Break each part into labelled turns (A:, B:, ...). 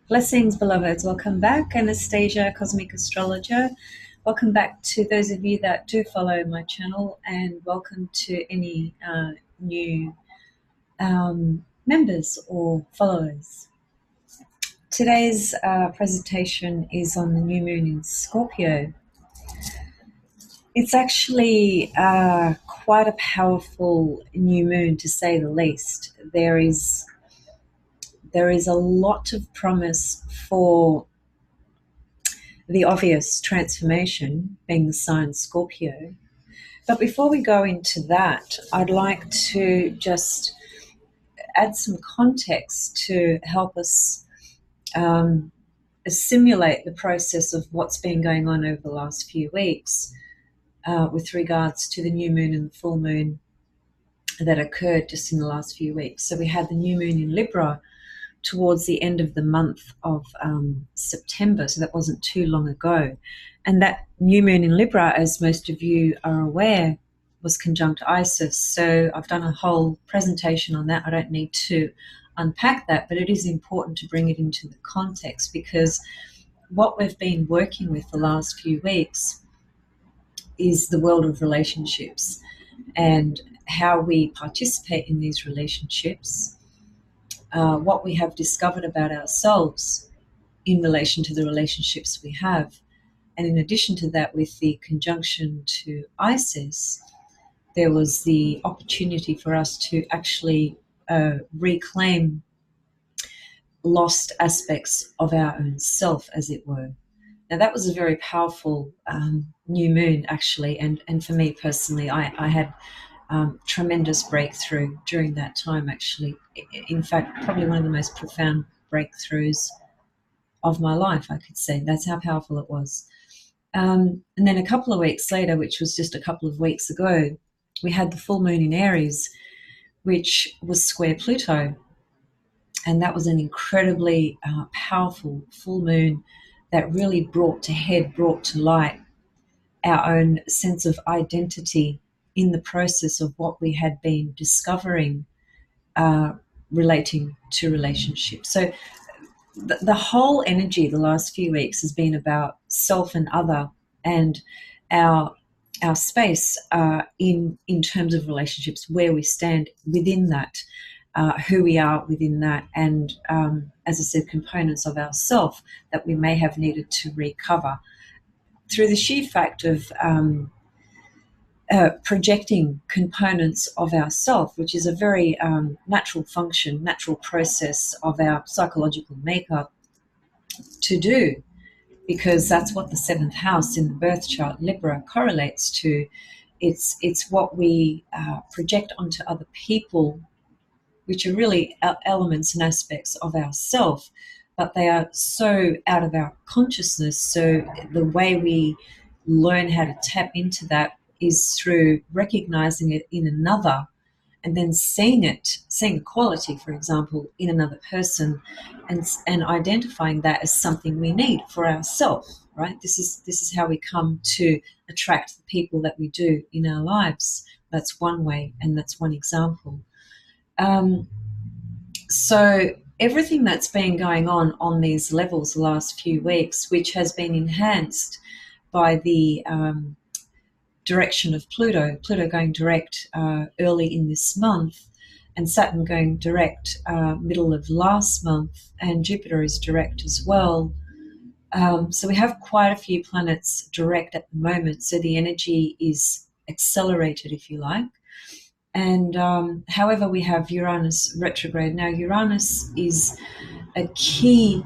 A: Blessings, beloveds. Welcome back. Anastasia, Cosmic Astrologer. Welcome back to those of you that do follow my channel, and welcome to any new members or followers. Today's presentation is on the new moon in Scorpio. It's actually quite a powerful new moon, to say the least. There is a lot of promise for the obvious transformation, being the sign Scorpio. But before we go into that, I'd like to just add some context to help us simulate the process of what's been going on over the last few weeks with regards to the new moon and the full moon that occurred just in the last few weeks. So we had the new moon in Libra towards the end of the month of September, so that wasn't too long ago. And that new moon in Libra, as most of you are aware, was conjunct Isis. So I've done a whole presentation on that. I don't need to unpack that, but it is important to bring it into the context, because what we've been working with the last few weeks is the world of relationships and how we participate in these relationships, what we have discovered about ourselves in relation to the relationships we have. And in addition to that, with the conjunction to Isis, there was the opportunity for us to actually reclaim lost aspects of our own self, as it were. Now, that was a very powerful new moon, actually, and for me personally, I had tremendous breakthrough during that time, actually. In fact, probably one of the most profound breakthroughs of my life, I could say. That's how powerful it was. And then a couple of weeks later, which was just a couple of weeks ago, we had the full moon in Aries, which was square Pluto. And that was an incredibly powerful full moon that really brought to light our own sense of identity in the process of what we had been discovering relating to relationships. So the whole energy the last few weeks has been about self and other, and our space in terms of relationships, where we stand within that, who we are within that, and as I said, components of ourself that we may have needed to recover through the sheer fact of projecting components of ourself, which is a very natural function, natural process of our psychological makeup to do, because that's what the seventh house in the birth chart, Libra, correlates to. It's what we project onto other people, which are really elements and aspects of ourself, but they are so out of our consciousness. So the way we learn how to tap into that is through recognizing it in another, and then seeing a quality, for example, in another person, and identifying that as something we need for ourselves, right? This is how we come to attract the people that we do in our lives. That's one way, and that's one example. So everything that's been going on these levels the last few weeks, which has been enhanced by the direction of Pluto going direct early in this month, and Saturn going direct middle of last month, and Jupiter is direct as well. So we have quite a few planets direct at the moment, so the energy is accelerated, if you like. And however, we have Uranus retrograde. Now, Uranus is a key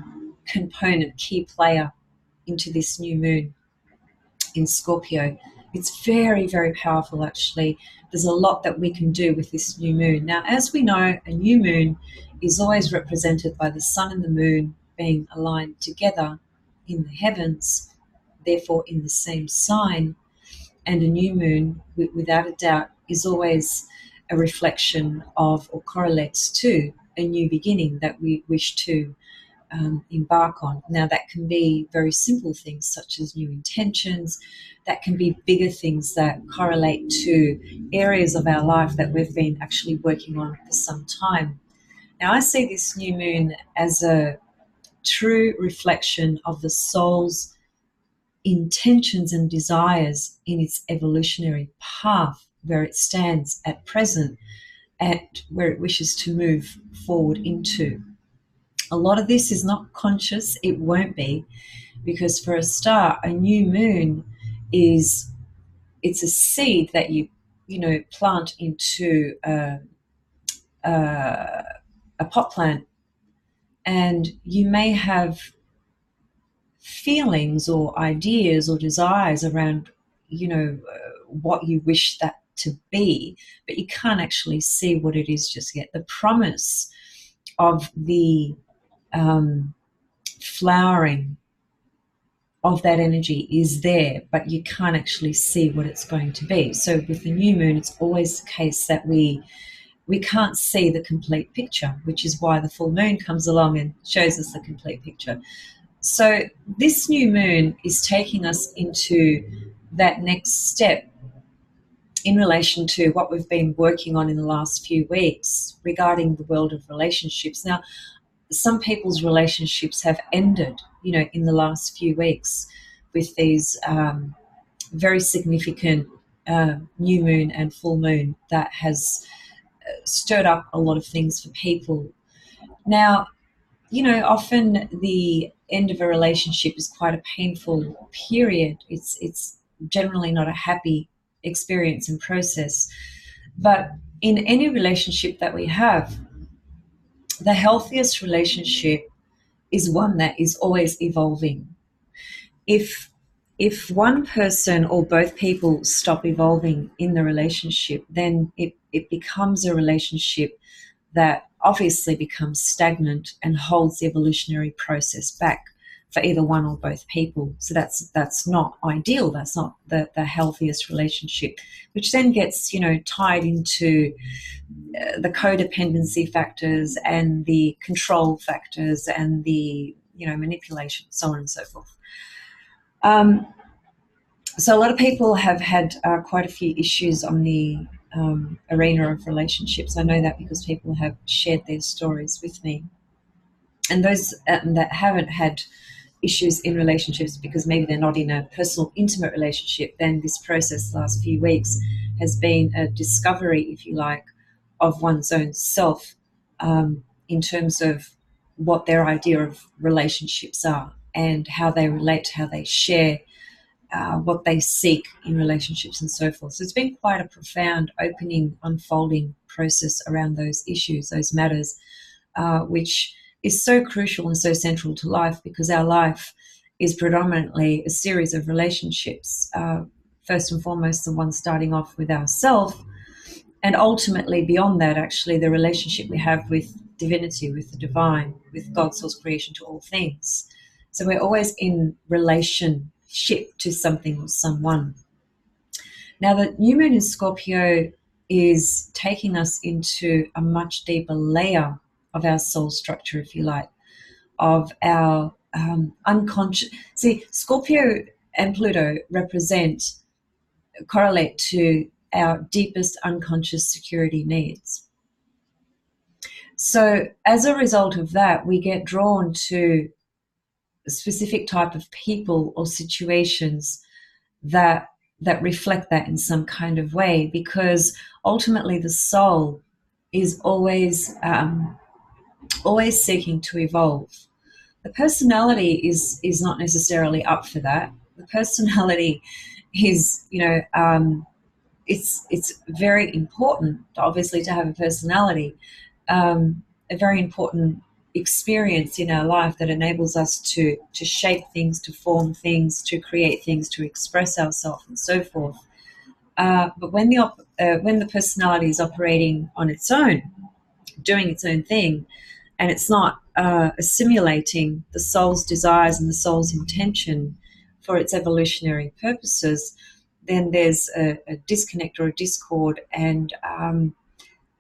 A: component, key player into this new moon in Scorpio. It's very, very powerful, actually. There's a lot that we can do with this new moon. Now, as we know, a new moon is always represented by the sun and the moon being aligned together in the heavens, therefore in the same sign. And a new moon, without a doubt, is always a reflection of, or correlates to, a new beginning that we wish to embark on. Now, that can be very simple things such as new intentions. That can be bigger things that correlate to areas of our life that we've been actually working on for some time. Now, I see this new moon as a true reflection of the soul's intentions and desires in its evolutionary path, where it stands at present and where it wishes to move forward into. A lot of this is not conscious. It won't be, because for a start, a new moon it's a seed that you plant into a pot plant, and you may have feelings or ideas or desires around what you wish that to be, but you can't actually see what it is just yet. The promise of the flowering of that energy is there, but you can't actually see what it's going to be. So with the new moon, it's always the case that we can't see the complete picture, which is why the full moon comes along and shows us the complete picture. So this new moon is taking us into that next step in relation to what we've been working on in the last few weeks regarding the world of relationships. Now, some people's relationships have ended, in the last few weeks with these very significant new moon and full moon that has stirred up a lot of things for people. Now, often the end of a relationship is quite a painful period. It's generally not a happy experience and process. But in any relationship that we have, the healthiest relationship is one that is always evolving. If one person or both people stop evolving in the relationship, then it becomes a relationship that obviously becomes stagnant and holds the evolutionary process back for either one or both people. So that's not ideal. That's not the healthiest relationship, which then gets tied into the codependency factors and the control factors and the manipulation, so on and so forth. So a lot of people have had quite a few issues on the arena of relationships. I know that because people have shared their stories with me. And those that haven't had issues in relationships because maybe they're not in a personal, intimate relationship, then this process the last few weeks has been a discovery, if you like, of one's own self in terms of what their idea of relationships are and how they relate, how they share, what they seek in relationships and so forth. So it's been quite a profound opening, unfolding process around those issues, those matters, which is so crucial and so central to life, because our life is predominantly a series of relationships, first and foremost the one starting off with ourselves, and ultimately beyond that, actually the relationship we have with divinity, with the divine, with God, source, creation to all things. So we're always in relationship to something or someone. Now, the new moon in Scorpio is taking us into a much deeper layer of our soul structure, if you like, of our unconscious. See, Scorpio and Pluto correlate to our deepest unconscious security needs. So as a result of that, we get drawn to a specific type of people or situations that reflect that in some kind of way, because ultimately the soul is always seeking to evolve. The personality is not necessarily up for that. The personality is, it's very important, obviously, to have a personality, a very important experience in our life that enables us to shape things, to form things, to create things, to express ourselves and so forth. But when the personality is operating on its own, doing its own thing, and it's not assimilating the soul's desires and the soul's intention for its evolutionary purposes, then there's a disconnect or a discord, and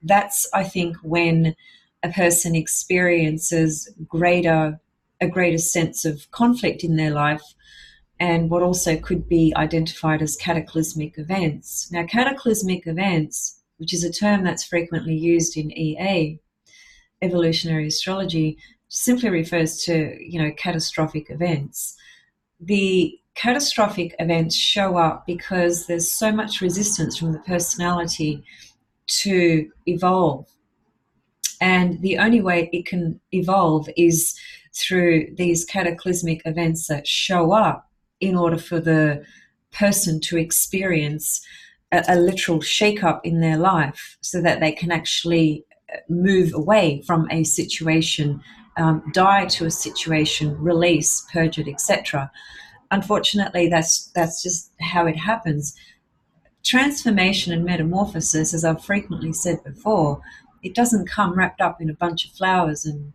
A: that's, I think, when a person experiences a greater sense of conflict in their life, and what also could be identified as cataclysmic events. Now, cataclysmic events, which is a term that's frequently used in EA, evolutionary astrology, simply refers to, catastrophic events. The catastrophic events show up because there's so much resistance from the personality to evolve. And the only way it can evolve is through these cataclysmic events that show up in order for the person to experience a literal shake-up in their life so that they can actually move away from a situation, die to a situation, release, purge it, etc. Unfortunately, that's just how it happens. Transformation and metamorphosis, as I've frequently said before, it doesn't come wrapped up in a bunch of flowers and,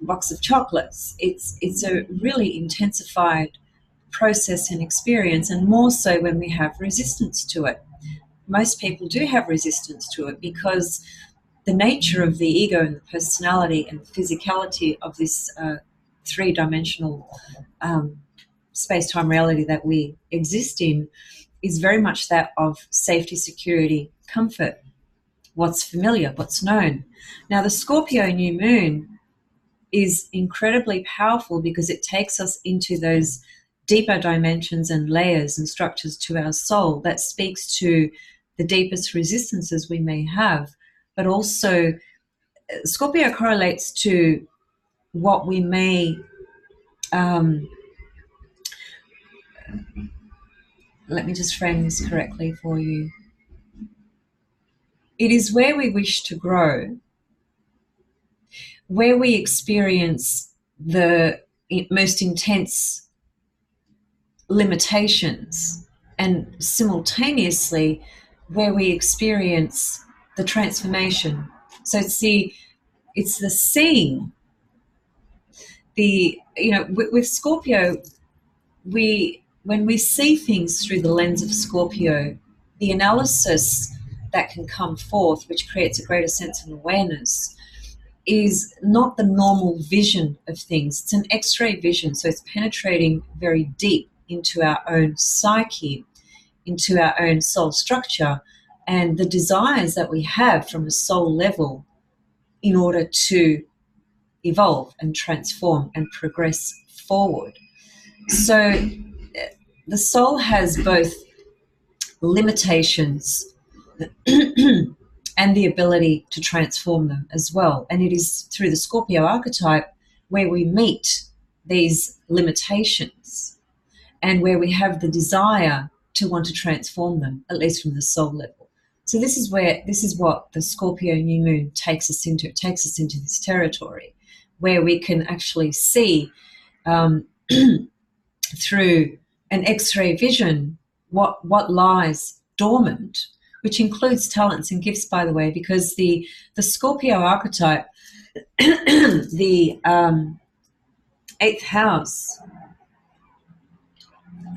A: box of chocolates. It's a really intensified process and experience, and more so when we have resistance to it. Most people do have resistance to it because the nature of the ego and the personality and the physicality of this three-dimensional space-time reality that we exist in is very much that of safety, security, comfort, what's familiar, what's known. Now, the Scorpio new moon is incredibly powerful because it takes us into those deeper dimensions and layers and structures to our soul that speaks to the deepest resistances we may have. But also, Scorpio correlates to what we may, let me just frame this correctly for you. It is where we wish to grow, where we experience the most intense limitations, and simultaneously where we experience the transformation. So it's the seeing. With Scorpio, when we see things through the lens of Scorpio, the analysis that can come forth, which creates a greater sense of awareness, is not the normal vision of things. It's an X-ray vision, so it's penetrating very deep into our own psyche, into our own soul structure, and the desires that we have from a soul level in order to evolve and transform and progress forward. So the soul has both limitations and the ability to transform them as well. And it is through the Scorpio archetype where we meet these limitations and where we have the desire to want to transform them, at least from the soul level. So this is what the Scorpio new moon takes us into. It takes us into this territory where we can actually see through an X-ray vision what lies dormant, which includes talents and gifts, by the way, because the Scorpio archetype, the eighth house,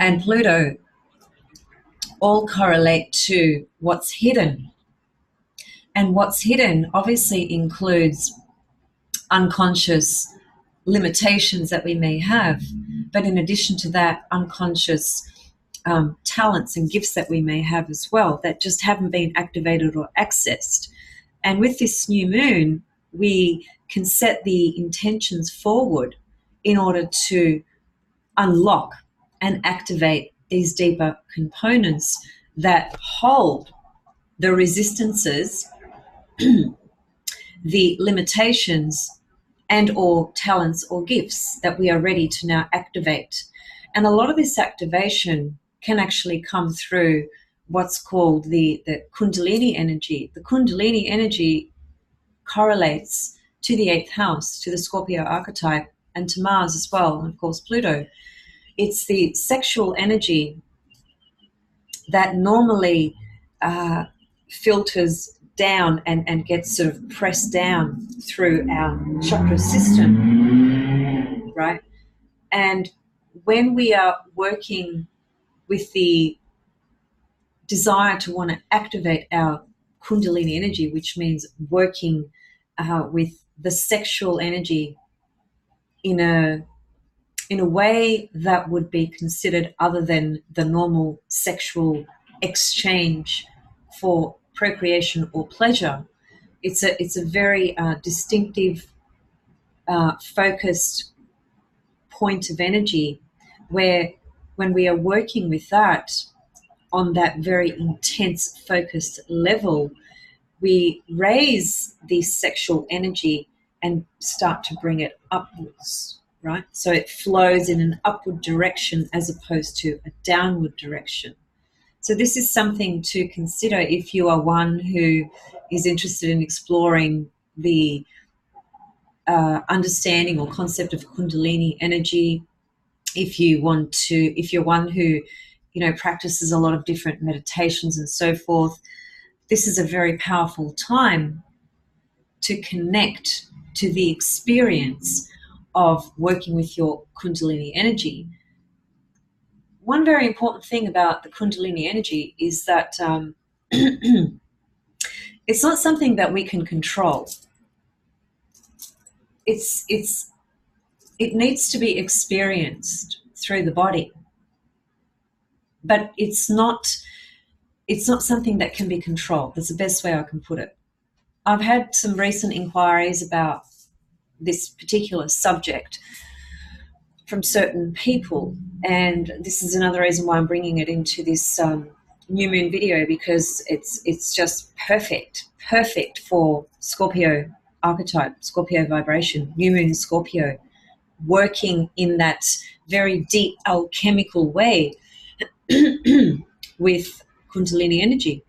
A: and Pluto all correlate to what's hidden. And what's hidden obviously includes unconscious limitations that we may have, but in addition to that, unconscious talents and gifts that we may have as well that just haven't been activated or accessed. And with this new moon, we can set the intentions forward in order to unlock and activate these deeper components that hold the resistances, the limitations, and or talents or gifts that we are ready to now activate. And a lot of this activation can actually come through what's called the Kundalini energy. The Kundalini energy correlates to the eighth house, to the Scorpio archetype, and to Mars as well, and of course Pluto. It's the sexual energy that normally filters down and gets sort of pressed down through our chakra system, right? And when we are working with the desire to want to activate our Kundalini energy, which means working with the sexual energy in a way that would be considered other than the normal sexual exchange for procreation or pleasure, it's a very distinctive, focused point of energy, where when we are working with that on that very intense focused level, we raise the sexual energy and start to bring it upwards, right? So it flows in an upward direction as opposed to a downward direction. So this is something to consider if you are one who is interested in exploring the understanding or concept of Kundalini energy. If you're one who, practices a lot of different meditations and so forth, this is a very powerful time to connect to the experience of working with your Kundalini energy. One very important thing about the Kundalini energy is that it's not something that we can control. It needs to be experienced through the body, but it's not something that can be controlled. That's the best way I can put it. I've had some recent inquiries about this particular subject from certain people, and this is another reason why I'm bringing it into this new moon video, because it's just perfect for Scorpio archetype, Scorpio vibration, new moon Scorpio, working in that very deep alchemical way with Kundalini energy.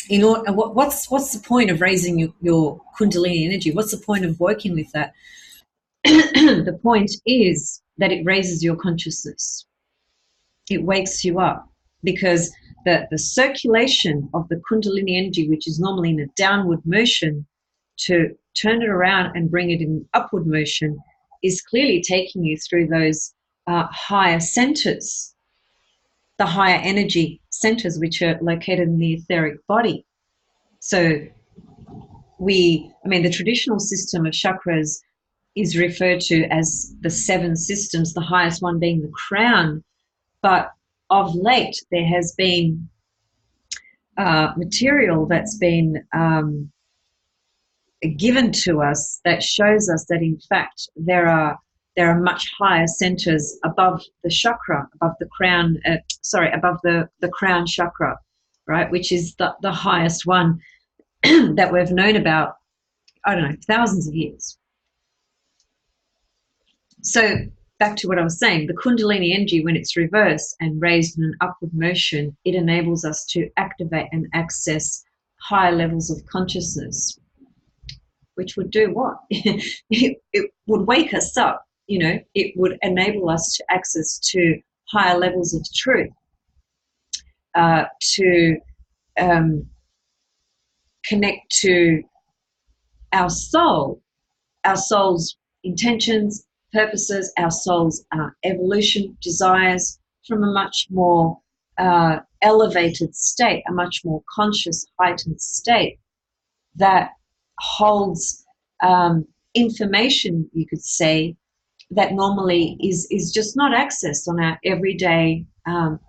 A: What's the point of raising your Kundalini energy? What's the point of working with that? The point is that it raises your consciousness. It wakes you up, because the circulation of the Kundalini energy, which is normally in a downward motion, to turn it around and bring it in upward motion, is clearly taking you through those higher centers, the higher energy centers, which are located in the etheric body. So the traditional system of chakras is referred to as the 7 systems, the highest one being the crown. But of late, there has been material that's been given to us that shows us that, in fact, there are much higher centers above the chakra, above the crown, above the crown chakra, right, which is the highest one that we've known about, I don't know, thousands of years. So back to what I was saying, the Kundalini energy, when it's reversed and raised in an upward motion, it enables us to activate and access higher levels of consciousness, which would do what? It would wake us up, it would enable us to access to higher levels of truth, to connect to our soul's intentions, purposes, our soul's evolution, desires, from a much more elevated state, a much more conscious, heightened state that holds information, you could say, that normally is just not accessed on our everyday,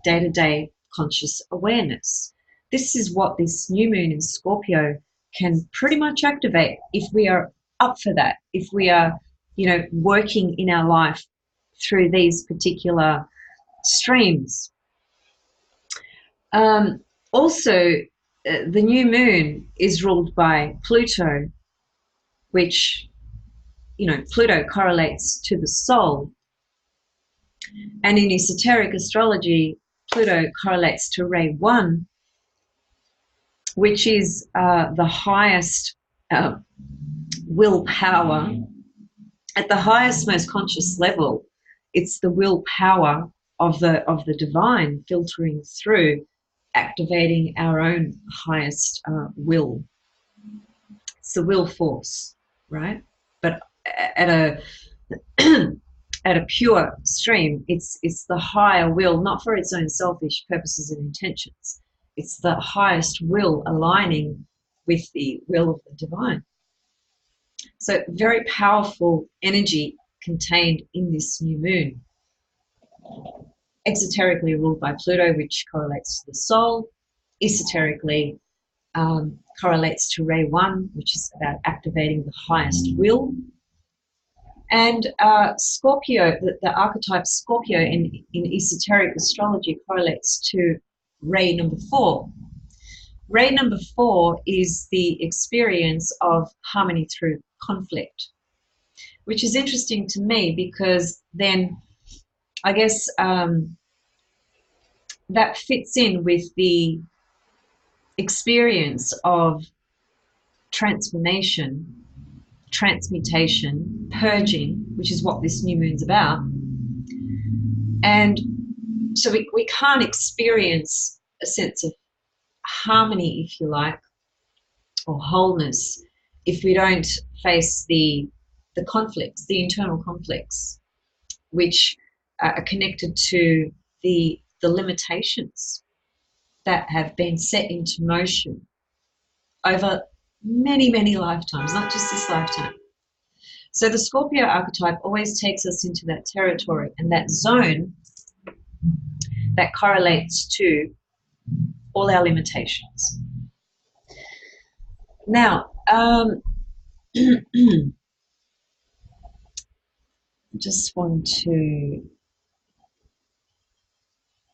A: day-to-day conscious awareness. This is what this new moon in Scorpio can pretty much activate if we are up for that, if we are, working in our life through these particular streams. Also, the new moon is ruled by Pluto, which, Pluto correlates to the soul. And in esoteric astrology, Pluto correlates to Ray 1, which is the highest willpower. At the highest, most conscious level, it's the willpower of the divine filtering through, activating our own highest will. It's the will force, right? But at a at a pure stream, it's the higher will, not for its own selfish purposes and intentions. It's the highest will aligning with the will of the divine. So very powerful energy contained in this new moon. Exoterically ruled by Pluto, which correlates to the soul. Esoterically, correlates to Ray 1, which is about activating the highest will. And Scorpio, the archetype Scorpio in esoteric astrology correlates to Ray number 4. Ray number 4 is the experience of harmony through conflict, which is interesting to me because then I guess that fits in with the experience of transformation, transmutation, purging, which is what this new moon's about. And so we can't experience a sense of harmony, if you like, or wholeness if we don't face the conflicts, the internal conflicts, which are connected to the limitations that have been set into motion over many, many lifetimes, not just this lifetime. So the Scorpio archetype always takes us into that territory and that zone that correlates to all our limitations. Now, just want to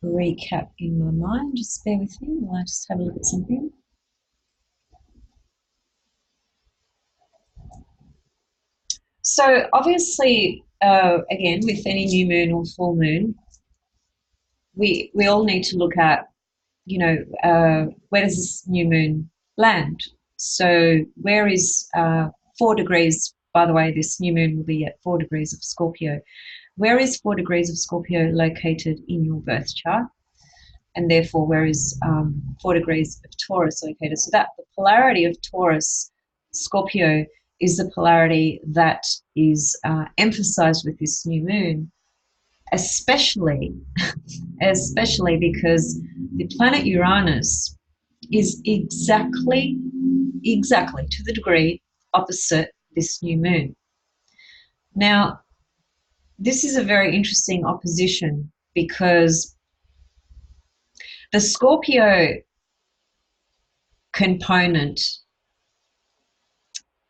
A: recap in my mind. Just bear with me while I just have a look at something. So obviously, again, with any new moon or full moon, we all need to look at, you know, where does this new moon land? So where is 4 degrees, by the way, this new moon will be at 4 degrees of Scorpio. Where is 4 degrees of Scorpio located in your birth chart? And therefore, where is 4 degrees of Taurus located? So that the polarity of Taurus, Scorpio, is the polarity that is emphasized with this new moon, especially because the planet Uranus is exactly to the degree opposite this new moon. Now, this is a very interesting opposition because the Scorpio component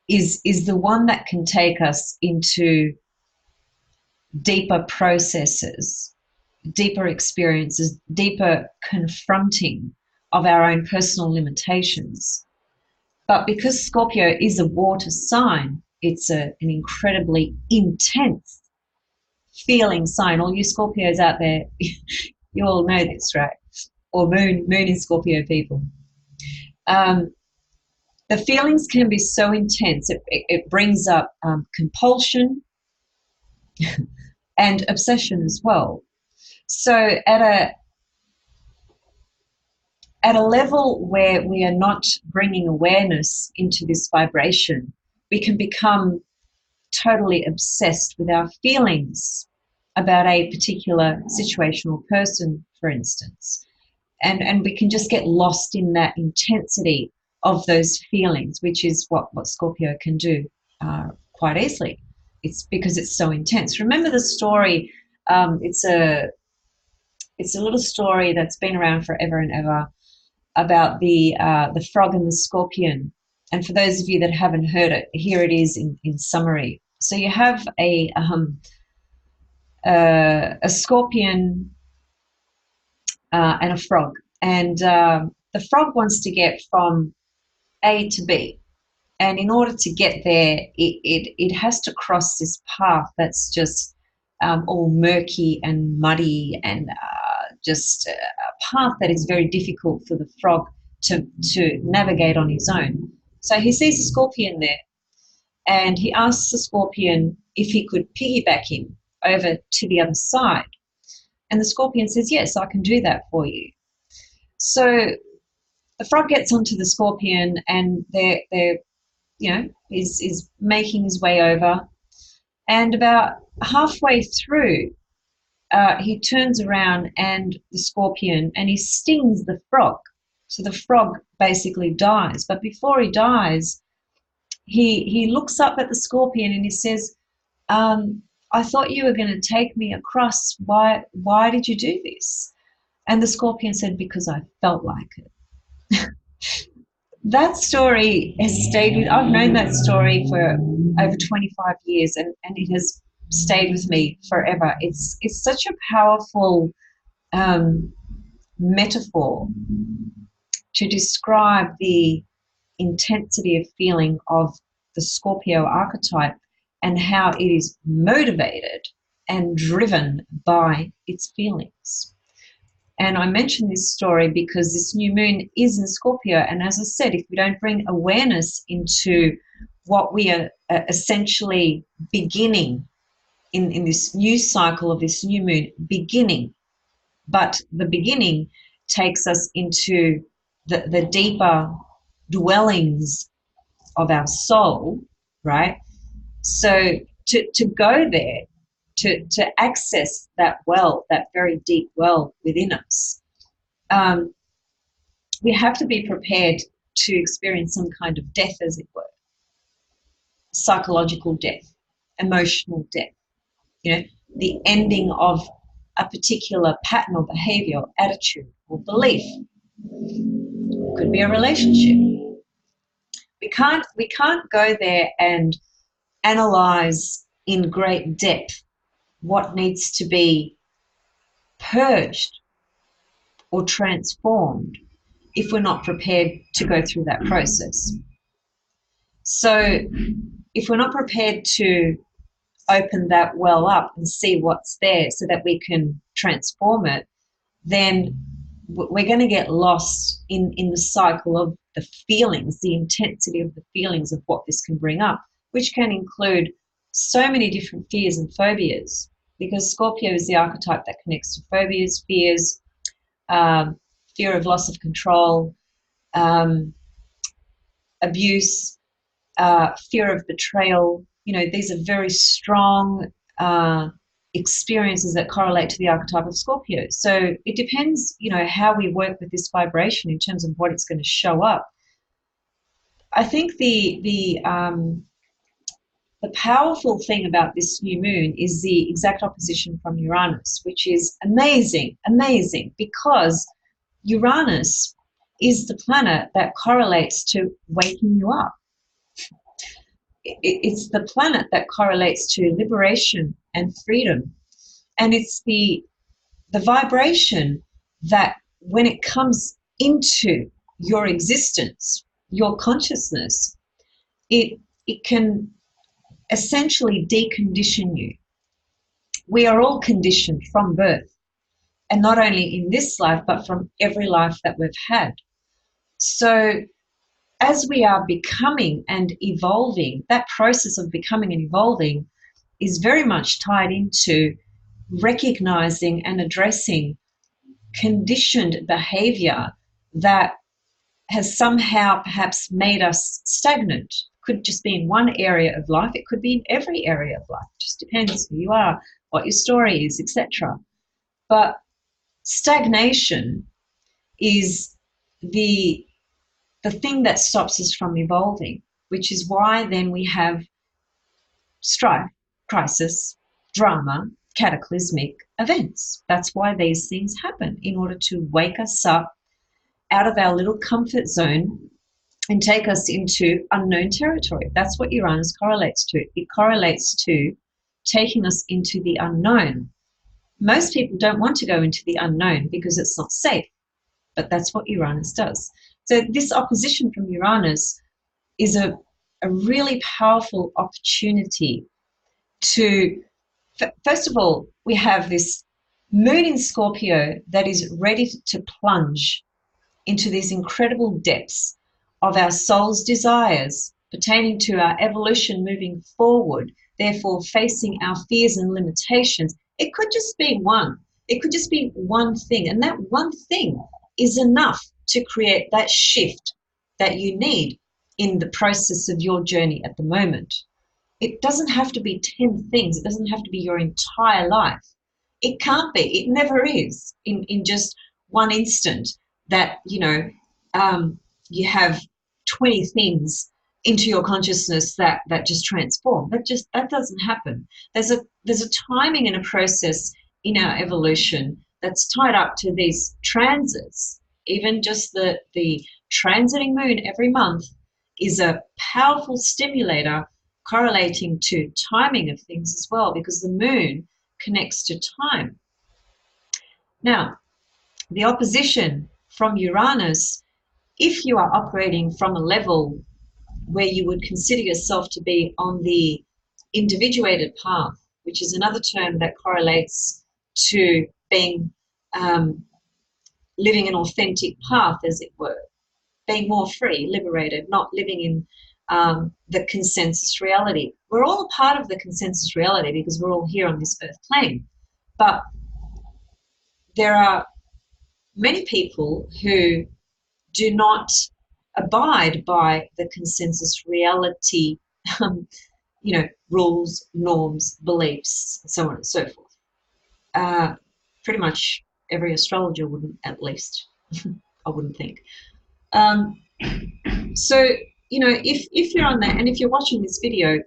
A: is the one that can take us into deeper processes, deeper experiences, deeper confronting of our own personal limitations. But because Scorpio is a water sign, it's an incredibly intense feeling sign. All you Scorpios out there, you all know this, right? Or moon in Scorpio people. The feelings can be so intense, it brings up compulsion and obsession as well. So at a level where we are not bringing awareness into this vibration, we can become totally obsessed with our feelings about a particular situation or person, for instance. And we can just get lost in that intensity of those feelings, which is what Scorpio can do quite easily. It's because it's so intense. Remember the story, it's a little story that's been around forever and ever about the frog and the scorpion. And for those of you that haven't heard it, here it is in summary. So you have a scorpion and a frog, and the frog wants to get from A to B, and in order to get there, it has to cross this path that's just all murky and muddy and just a path that is very difficult for the frog to navigate on his own. So he sees a scorpion there, and he asks the scorpion if he could piggyback him over to the other side. And the scorpion says, yes, I can do that for you. So the frog gets onto the scorpion, and they're is making his way over. And about halfway through, he turns around and the scorpion, and he stings the frog. So the frog basically dies. But before he dies, he looks up at the scorpion and he says, I thought you were going to take me across. Why did you do this? And the scorpion said, because I felt like it. That story has stayed with, I've known that story for over 25 years, and it has stayed with me forever. It's such a powerful um, metaphor to describe the intensity of feeling of the Scorpio archetype and how it is motivated and driven by its feelings. And I mention this story because this new moon is in Scorpio. And as I said, if we don't bring awareness into what we are essentially beginning in this new cycle of this new moon, beginning, but the beginning takes us into the deeper dwellings of our soul, right? So to go there, to access that well, that very deep well within us, um, we have to be prepared to experience some kind of death, as it were, psychological death, emotional death, you know, the ending of a particular pattern or behavior or attitude or belief. It could be a relationship. We can't go there and analyze in great depth what needs to be purged or transformed if we're not prepared to go through that process. So if we're not prepared to open that well up and see what's there so that we can transform it, then we're going to get lost in the cycle of the feelings, the intensity of the feelings of what this can bring up, which can include so many different fears and phobias, because Scorpio is the archetype that connects to phobias, fears, um, fear of loss of control, um, abuse, fear of betrayal. You know, these are very strong experiences that correlate to the archetype of Scorpio. So it depends, you know, how we work with this vibration in terms of what it's going to show up. I think the powerful thing about this new moon is the exact opposition from Uranus, which is amazing, amazing, because Uranus is the planet that correlates to waking you up. It's the planet that correlates to liberation and freedom. And it's the vibration that when it comes into your existence, your consciousness, it can essentially decondition you. We are all conditioned from birth, and not only in this life, but from every life that we've had. So as we are becoming and evolving, that process of becoming and evolving is very much tied into recognizing and addressing conditioned behavior that has somehow perhaps made us stagnant. Could just be in one area of life, it could be in every area of life. It just depends who you are, what your story is, etc. But stagnation is the thing that stops us from evolving, which is why then we have strife, crisis, drama, cataclysmic events. That's why these things happen, in order to wake us up out of our little comfort zone and take us into unknown territory. That's what Uranus correlates to. It correlates to taking us into the unknown. Most people don't want to go into the unknown because it's not safe, but that's what Uranus does. So this opposition from Uranus is a really powerful opportunity to, first of all, we have this moon in Scorpio that is ready to plunge into these incredible depths of our soul's desires pertaining to our evolution moving forward, therefore facing our fears and limitations. It could just be one. It could just be one thing. And that one thing is enough to create that shift that you need in the process of your journey at the moment. It doesn't have to be 10 things. It doesn't have to be your entire life. It can't be. It never is in just one instant that, you have 20 things into your consciousness that just transform. That doesn't happen. There's a timing and a process in our evolution that's tied up to these transits, even just the transiting moon every month is a powerful stimulator correlating to timing of things as well, because the moon connects to time. Now, the opposition from Uranus, if you are operating from a level where you would consider yourself to be on the individuated path, which is another term that correlates to being living an authentic path, as it were, being more free, liberated, not living in the consensus reality. We're all a part of the consensus reality because we're all here on this earth plane. But there are many people who do not abide by the consensus reality, rules, norms, beliefs, and so on and so forth. Pretty much every astrologer wouldn't, at least, I wouldn't think. So, if you're on that, and if you're watching this video,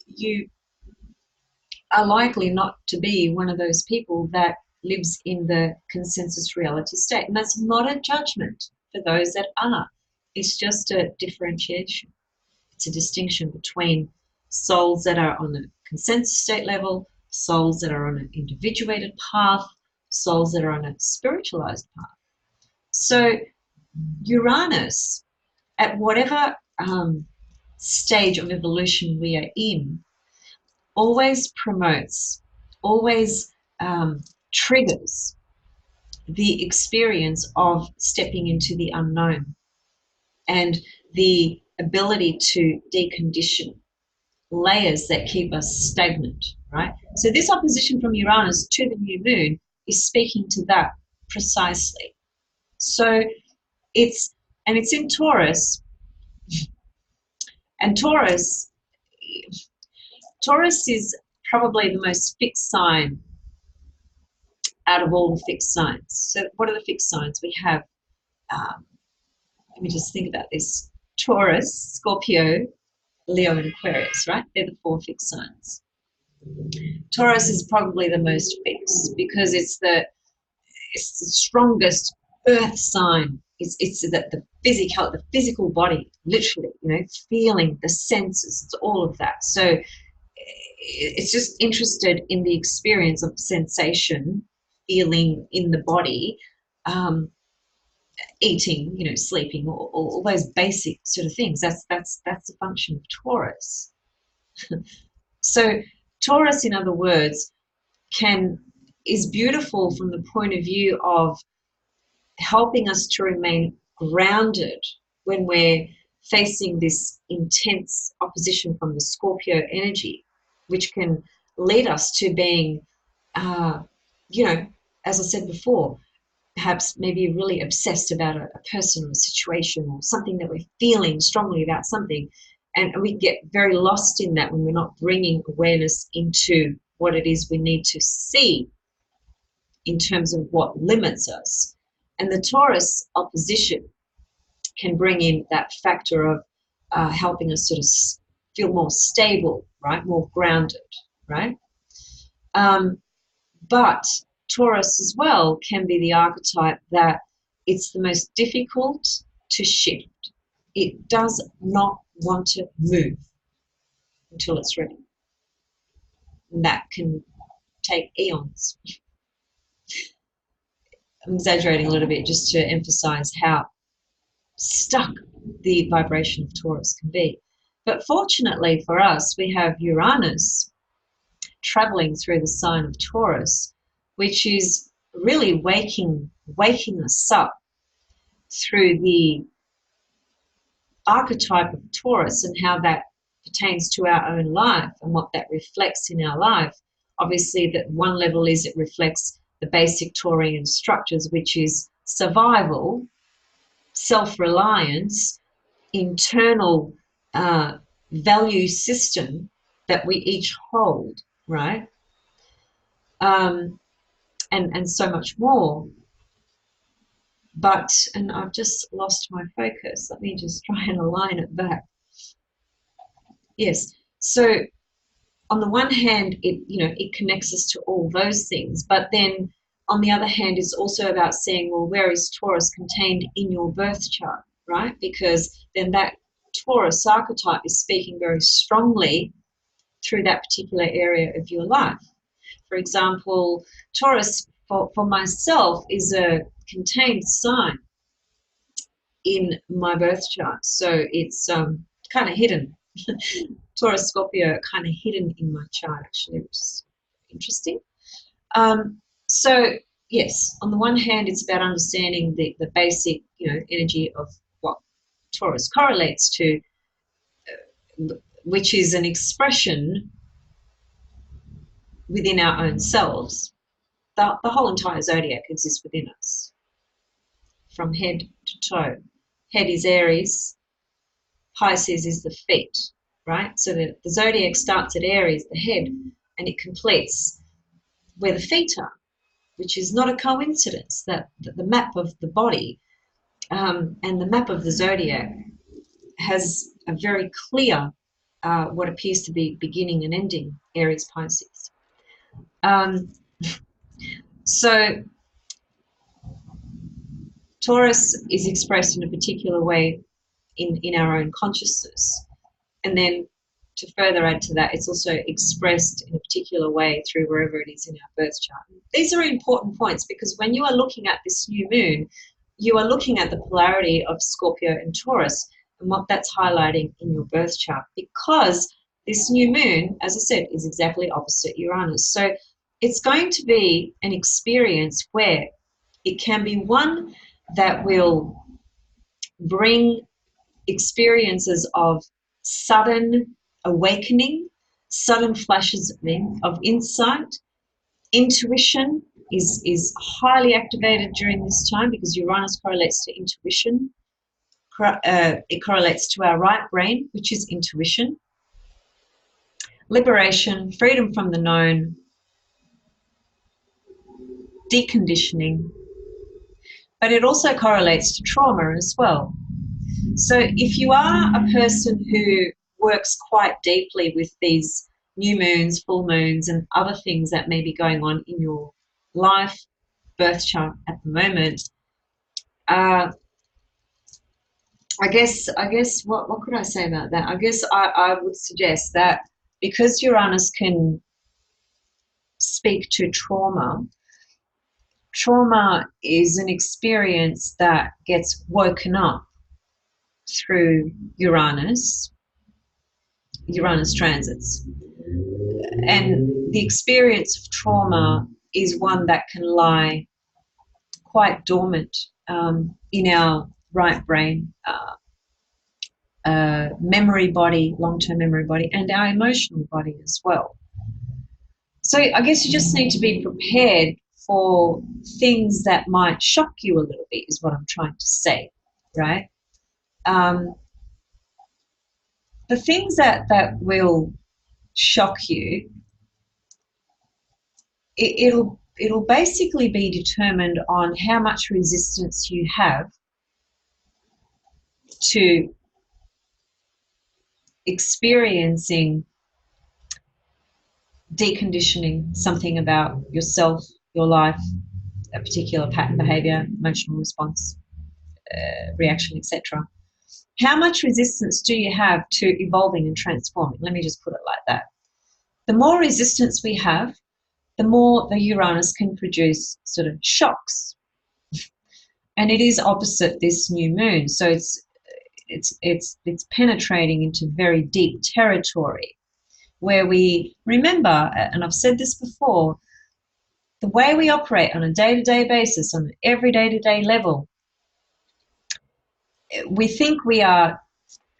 A: you are likely not to be one of those people that lives in the consensus reality state. And that's not a judgment for those that are. It's just a differentiation. It's a distinction between souls that are on a consensus state level, souls that are on an individuated path, souls that are on a spiritualized path. So Uranus, at whatever stage of evolution we are in, always promotes, always triggers the experience of stepping into the unknown and the ability to decondition layers that keep us stagnant, right? So this opposition from Uranus to the new moon is speaking to that precisely. So it's in Taurus, and Taurus is probably the most fixed sign out of all the fixed signs. So what are the fixed signs? We have, let me just think about this, Taurus, Scorpio, Leo, and Aquarius, right? They're the 4 fixed signs. Taurus is probably the most fixed because it's the strongest earth sign. It's the physical body, literally, feeling the senses. It's all of that. So it's just interested in the experience of sensation, feeling in the body, eating, sleeping, all those basic sort of things. That's the function of Taurus. So Taurus, in other words, is beautiful from the point of view of helping us to remain grounded when we're facing this intense opposition from the Scorpio energy, which can lead us to being, as I said before, perhaps maybe really obsessed about a person or a situation or something that we're feeling strongly about something. And we get very lost in that when we're not bringing awareness into what it is we need to see in terms of what limits us. And the Taurus opposition can bring in that factor of helping us sort of feel more stable, right? More grounded, right? But Taurus as well can be the archetype that it's the most difficult to shift. It does not want to move until it's ready. And that can take eons. I'm exaggerating a little bit just to emphasize how stuck the vibration of Taurus can be. But fortunately for us, we have Uranus traveling through the sign of Taurus, which is really waking us up through the archetype of Taurus and how that pertains to our own life and what that reflects in our life. Obviously, that one level is it reflects the basic Taurian structures, which is survival, self-reliance, internal value system that we each hold, right? And so much more. But, and I've just lost my focus. Let me just try and align it back. Yes. So on the one hand, it connects us to all those things, but then on the other hand, it's also about seeing, well, where is Taurus contained in your birth chart, right? Because then that Taurus archetype is speaking very strongly through that particular area of your life. For example, Taurus for myself is a contained sign in my birth chart. So it's kind of hidden. Taurus, Scorpio, kind of hidden in my chart, actually, which is interesting. So yes, on the one hand, it's about understanding the basic, energy of what Taurus correlates to, which is an expression within our own selves. The whole entire zodiac exists within us, from head to toe. Head is Aries, Pisces is the feet, right? So the zodiac starts at Aries, the head, and it completes where the feet are, which is not a coincidence. That the map of the body and the map of the zodiac has a very clear what appears to be beginning and ending, Aries, Pisces. So Taurus is expressed in a particular way in our own consciousness. And then to further add to that, it's also expressed in a particular way through wherever it is in our birth chart. These are important points because when you are looking at this new moon, you are looking at the polarity of Scorpio and Taurus and what that's highlighting in your birth chart, because this new moon, as I said, is exactly opposite Uranus. So it's going to be an experience where it can be one that will bring experiences of sudden awakening, sudden flashes of insight. Intuition is highly activated during this time because Uranus correlates to intuition. It correlates to our right brain, which is intuition. Liberation, freedom from the known, deconditioning. But it also correlates to trauma as well. So if you are a person who works quite deeply with these new moons, full moons, and other things that may be going on in your life, birth chart at the moment, I guess what could I say about that? I guess I would suggest that because Uranus can speak to trauma, trauma is an experience that gets woken up through Uranus transits. And the experience of trauma is one that can lie quite dormant in our right brain, memory body, long-term memory body, and our emotional body as well. So I guess you just need to be prepared for things that might shock you a little bit, is what I'm trying to say, right? The things that will shock you, it'll basically be determined on how much resistance you have to experiencing deconditioning something about yourself, your life, a particular pattern behavior, emotional response, reaction, etc. How much resistance do you have to evolving and transforming? Let me just put it like that. The more resistance we have, the more the Uranus can produce sort of shocks. And it is opposite this new moon. So it's penetrating into very deep territory where we remember, and I've said this before, the way we operate on a day-to-day basis, on an every day-to-day level, we think we are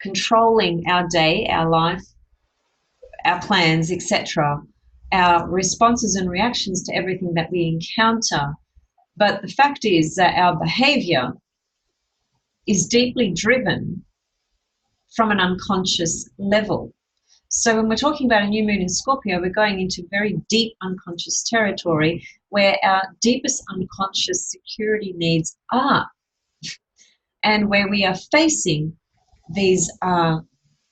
A: controlling our day, our life, our plans, etc., our responses and reactions to everything that we encounter. But the fact is that our behavior is deeply driven from an unconscious level. So when we're talking about a new moon in Scorpio, we're going into very deep unconscious territory where our deepest unconscious security needs are, and where we are facing these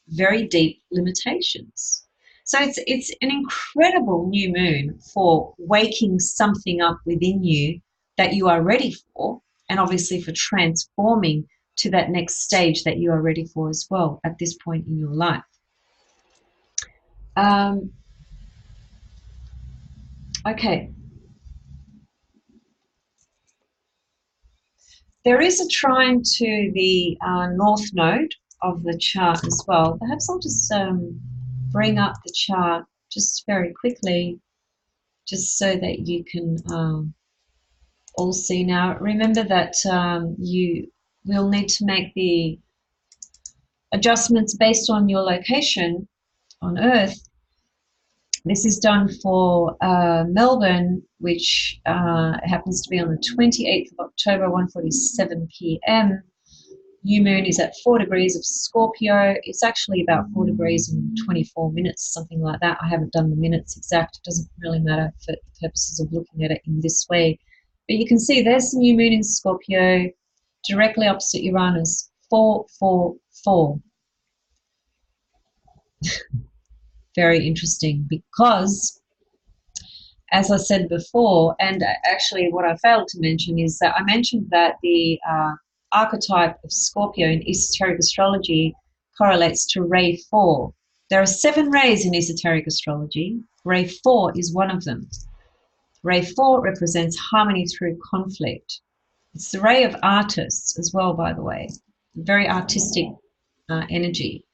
A: very deep limitations. So it's an incredible new moon for waking something up within you that you are ready for, and obviously for transforming to that next stage that you are ready for as well at this point in your life. Okay. There is a trine to the north node of the chart as well. Perhaps I'll just bring up the chart just very quickly, just so that you can all see. Now, remember that you will need to make the adjustments based on your location on Earth. This is done for Melbourne, which happens to be on the 28th of October, 1:47 p.m. New moon is at 4 degrees of Scorpio. It's actually about 4 degrees and 24 minutes, something like that. I haven't done the minutes exact. It doesn't really matter for the purposes of looking at it in this way. But you can see there's the new moon in Scorpio, directly opposite Uranus, 444. Very interesting, because as I said before, and actually what I failed to mention is that I mentioned that the archetype of Scorpio in esoteric astrology correlates to Ray 4. There are 7 rays in esoteric astrology. Ray 4 is one of them. Ray 4 represents harmony through conflict. It's the ray of artists as well, by the way, very artistic energy.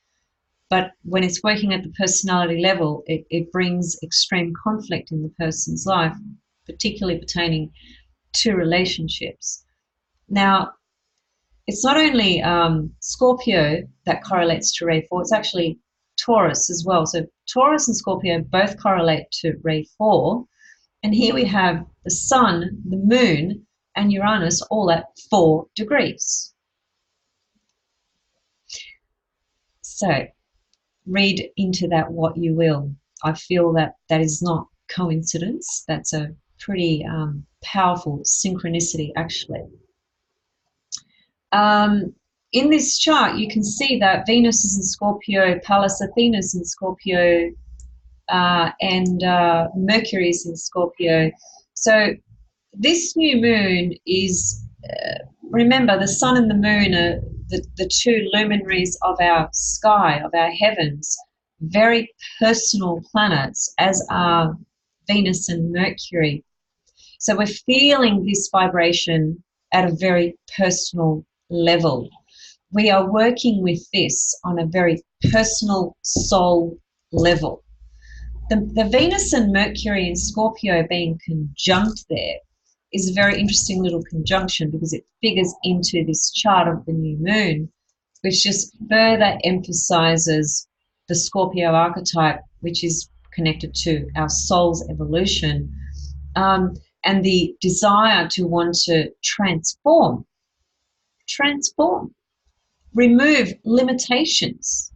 A: But when it's working at the personality level, it brings extreme conflict in the person's life, particularly pertaining to relationships. Now, it's not only Scorpio that correlates to Ray 4, it's actually Taurus as well. So Taurus and Scorpio both correlate to Ray 4. And here we have the Sun, the Moon, and Uranus all at 4 degrees. So read into that what you will. I feel that that is not coincidence. That's a pretty powerful synchronicity, actually. In this chart, you can see that Venus is in Scorpio, Pallas Athena is in Scorpio, and Mercury is in Scorpio. So this new moon is, remember, the sun and the moon are the 2 luminaries of our sky, of our heavens, very personal planets, as are Venus and Mercury. So we're feeling this vibration at a very personal level. We are working with this on a very personal soul level. The Venus and Mercury in Scorpio being conjunct there is a very interesting little conjunction, because it figures into this chart of the new moon, which just further emphasizes the Scorpio archetype, which is connected to our soul's evolution, and the desire to want to transform, remove limitations.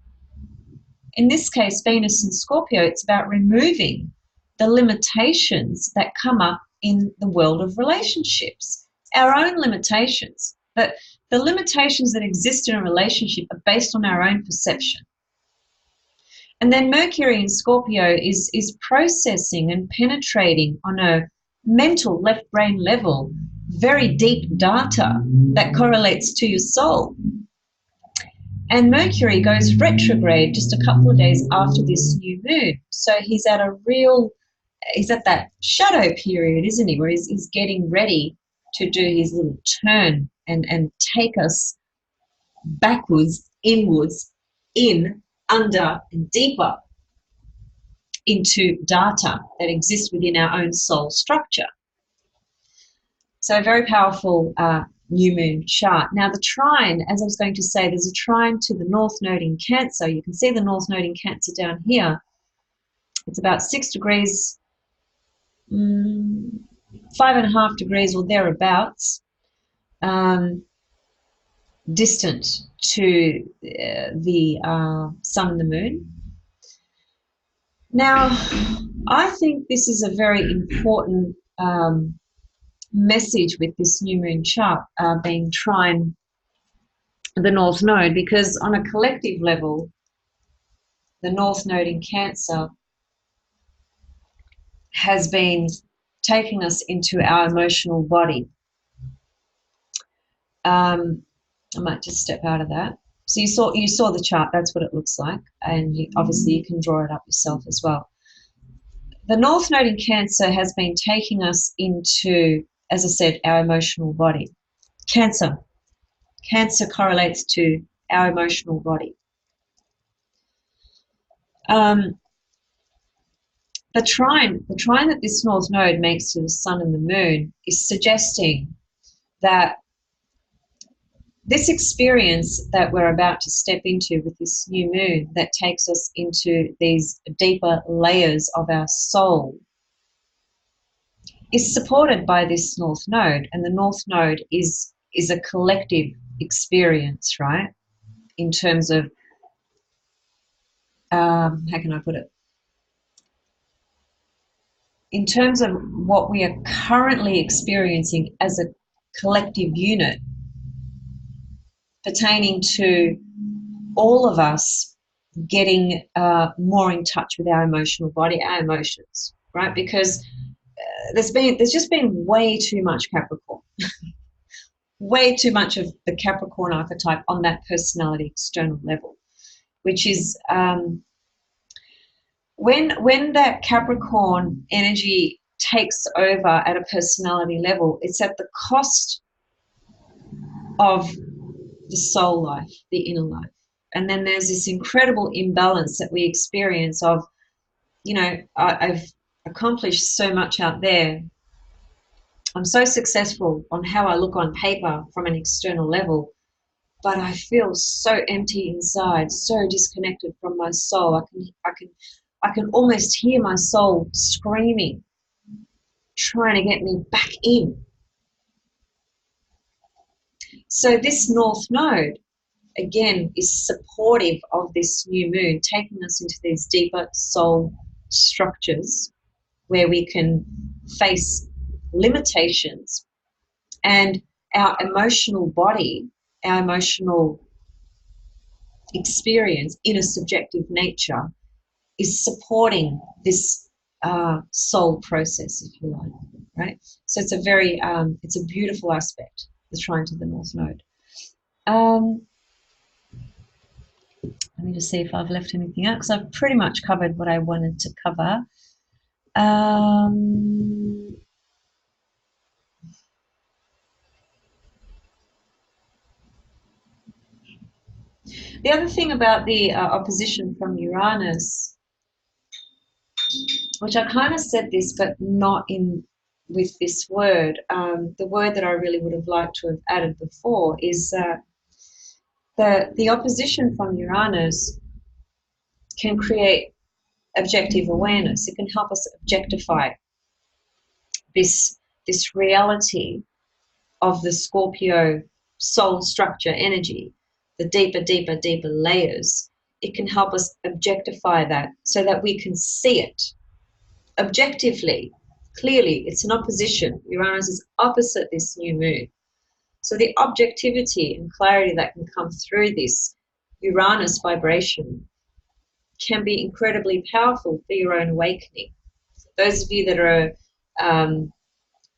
A: In this case, Venus and Scorpio, it's about removing the limitations that come up in the world of relationships, our own limitations. But the limitations that exist in a relationship are based on our own perception. And then Mercury in Scorpio is processing and penetrating on a mental left brain level very deep data that correlates to your soul. And Mercury goes retrograde just a couple of days after this new moon. So he's at that shadow period, isn't he, where he's getting ready to do his little turn and take us backwards, inwards, in, under, and deeper into data that exists within our own soul structure. So a very powerful new moon chart. Now the trine, as I was going to say, there's a trine to the north node in Cancer. You can see the north node in Cancer down here. It's about 6 degrees, 5.5 degrees or thereabouts, distant to the sun and the moon. Now, I think this is a very important message with this new moon chart being trine the north node, because on a collective level, the north node in Cancer has been taking us into our emotional body. I might just step out of that. So you saw the chart. That's what it looks like, and obviously you can draw it up yourself as well. The North Node in Cancer has been taking us into, as I said, our emotional body. Cancer correlates to our emotional body. The trine that this North Node makes to the Sun and the Moon is suggesting that this experience that we're about to step into with this new moon that takes us into these deeper layers of our soul is supported by this North Node. And the North Node is a collective experience, right? In terms of, how can I put it? In terms of what we are currently experiencing as a collective unit pertaining to all of us getting more in touch with our emotional body, our emotions, right? Because there's just been way too much Capricorn, way too much of the Capricorn archetype on that personality external level, which is when that Capricorn energy takes over at a personality level, it's at the cost of the soul life, the inner life. And then there's this incredible imbalance that we experience of, you know, I've accomplished so much out there. I'm so successful on how I look on paper from an external level, but I feel so empty inside, so disconnected from my soul. I can almost hear my soul screaming, trying to get me back in. So this North Node, again, is supportive of this new moon, taking us into these deeper soul structures where we can face limitations, and our emotional body, our emotional experience in a subjective nature is supporting this soul process, if you like, right? So it's a very, it's a beautiful aspect, the trine to the North Node. Let me just see if I've left anything out, because I've pretty much covered what I wanted to cover. The other thing about the opposition from Uranus, which I kind of said this, but not in with this word. The word that I really would have liked to have added before is the opposition from Uranus can create objective awareness. It can help us objectify this reality of the Scorpio soul structure energy, the deeper, deeper, deeper layers. It can help us objectify that so that we can see it objectively, clearly. It's an opposition. Uranus is opposite this new moon. So the objectivity and clarity that can come through this Uranus vibration can be incredibly powerful for your own awakening. Those of you that are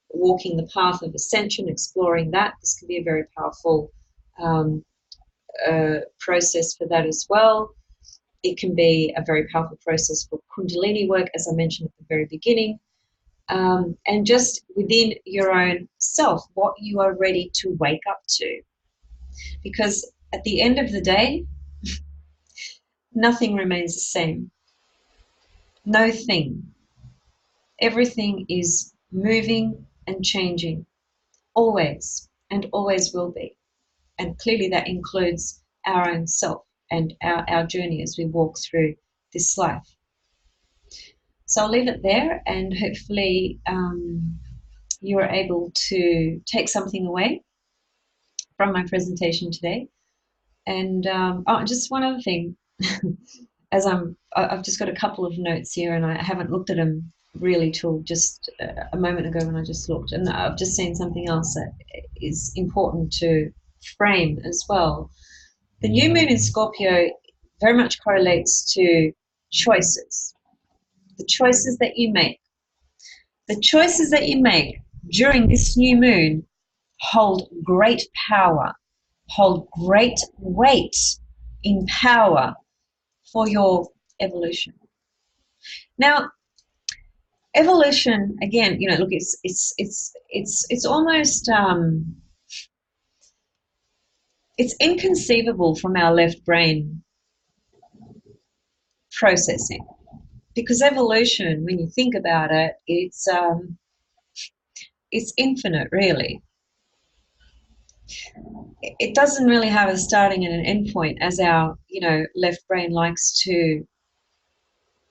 A: walking the path of ascension, exploring that, this can be a very powerful process for that as well. It can be a very powerful process for Kundalini work, as I mentioned at the very beginning. And just within your own self, what you are ready to wake up to. Because at the end of the day, nothing remains the same. No thing. Everything is moving and changing, always, and always will be. And clearly that includes our own self and our journey as we walk through this life. So I'll leave it there, and hopefully you are able to take something away from my presentation today. And just one other thing, as I've just got a couple of notes here, and I haven't looked at them really till just a moment ago when I just looked, and I've just seen something else that is important to frame as well. The new moon in Scorpio very much correlates to choices, the choices that you make, The choices that you make during this new moon hold great power, hold great weight in power for your evolution. Now, evolution, again, look, it's almost it's inconceivable from our left brain processing, because evolution, when you think about it, it's infinite, really. It doesn't really have a starting and an end point, as our left brain likes to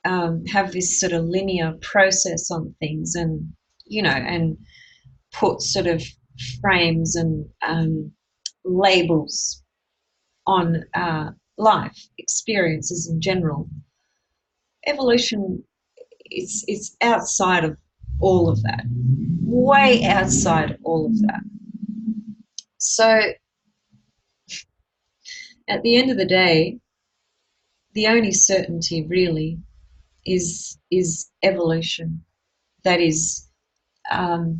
A: have this sort of linear process on things, and put sort of frames and labels on life experiences in general. Evolution is outside of all of that, way outside all of that. So at the end of the day, the only certainty really is evolution. That is that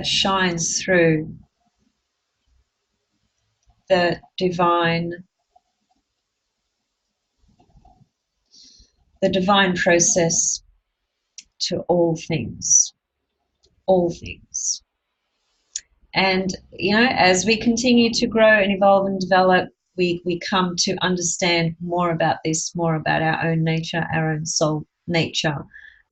A: shines through the divine process to all things, all things. And as we continue to grow and evolve and develop, we come to understand more about this, more about our own nature, our own soul nature,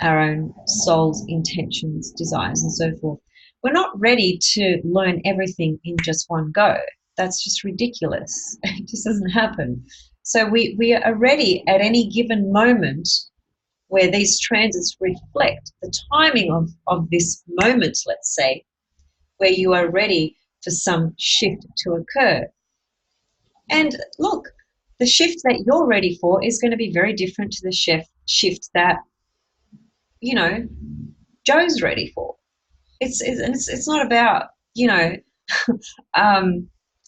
A: our own soul's intentions, desires, and so forth. We're not ready to learn everything in just one go. That's just ridiculous. It just doesn't happen. So we are ready at any given moment where these transits reflect the timing of this moment, let's say, where you are ready for some shift to occur. And look, the shift that you're ready for is going to be very different to the shift that Joe's ready for. It's not about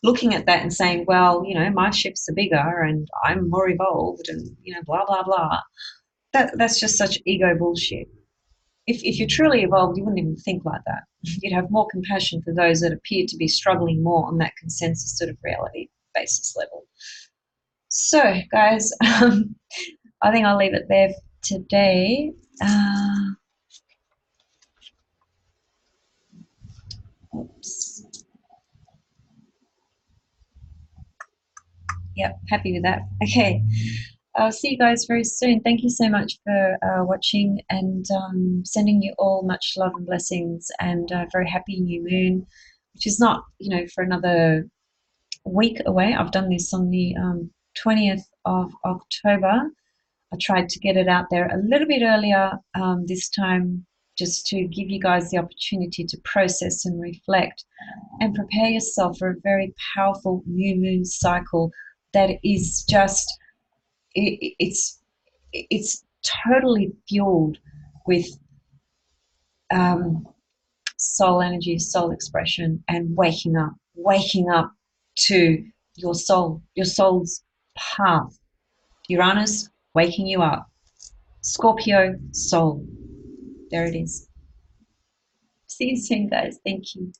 A: looking at that and saying, well, my shifts are bigger and I'm more evolved and blah blah blah. That's just such ego bullshit. If you're truly evolved, you wouldn't even think like that. You'd have more compassion for those that appear to be struggling more on that consensus sort of reality basis level. So, guys, I think I'll leave it there today. Oops. Yep, happy with that. Okay. I'll see you guys very soon. Thank you so much for watching, and sending you all much love and blessings, and a very happy new moon, which is not, for another week away. I've done this on the 20th of October. I tried to get it out there a little bit earlier this time, just to give you guys the opportunity to process and reflect and prepare yourself for a very powerful new moon cycle that is just, it's totally fueled with soul energy, soul expression, and waking up to your soul's path. Uranus waking you up. Scorpio soul. There it is. See you soon, guys. Thank you.